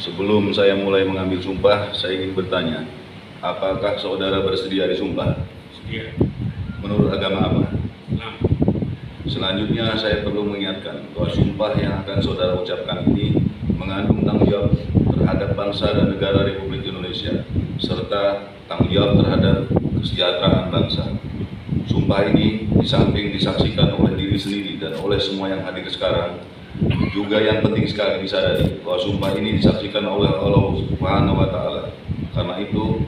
Sebelum saya mulai mengambil sumpah, saya ingin bertanya, apakah saudara bersedia disumpah? Sedia. Menurut agama apa? Islam. Selanjutnya saya perlu mengingatkan bahwa sumpah yang akan saudara ucapkan ini mengandung tanggung jawab terhadap bangsa dan negara Republik Indonesia, serta tanggung jawab terhadap kesejahteraan bangsa. Sumpah ini di samping disaksikan oleh diri sendiri dan oleh semua yang hadir sekarang, juga yang penting sekali disadari bahwa sumpah ini disaksikan oleh Allah Subhanahu wa Ta'ala. Karena itu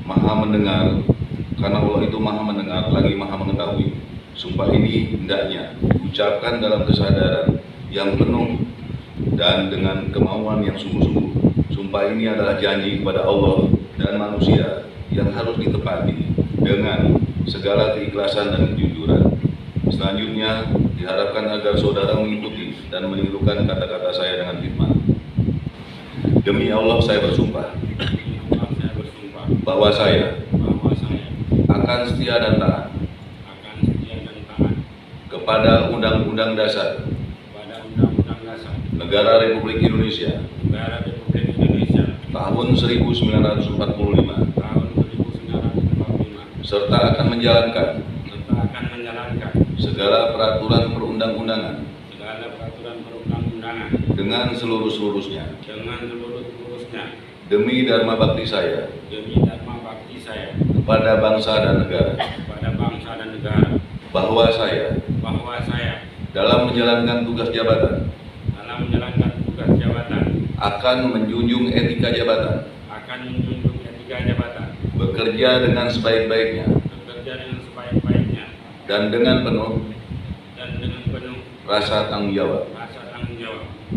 Maha mendengar, karena Allah itu Maha mendengar lagi Maha mengetahui. Sumpah ini hendaknya diucapkan dalam kesadaran yang penuh dan dengan kemauan yang sungguh-sungguh. Sumpah ini adalah janji kepada Allah dan manusia yang harus ditepati dengan segala keikhlasan dan kejujuran. Selanjutnya, diharapkan agar saudara mengikuti dan menirukan kata-kata saya dengan hikmat. Demi Allah saya bersumpah bahwa saya akan setia dan taat kepada Undang-Undang Dasar Negara Republik Indonesia tahun 1945 serta akan menjalankan segala peraturan perundang-undangan dengan seluruh-seluruhnya demi dharma bakti saya kepada bangsa dan negara, bahwa saya dalam menjalankan tugas jabatan akan menjunjung etika jabatan, bekerja dengan sebaik-baiknya dan dengan penuh rasa tanggung jawab,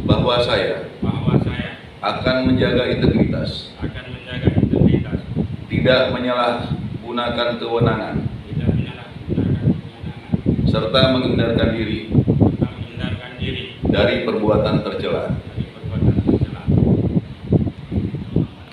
bahwa saya akan menjaga integritas, tidak menyalahgunakan kewenangan, serta menghindarkan diri dari perbuatan tercela.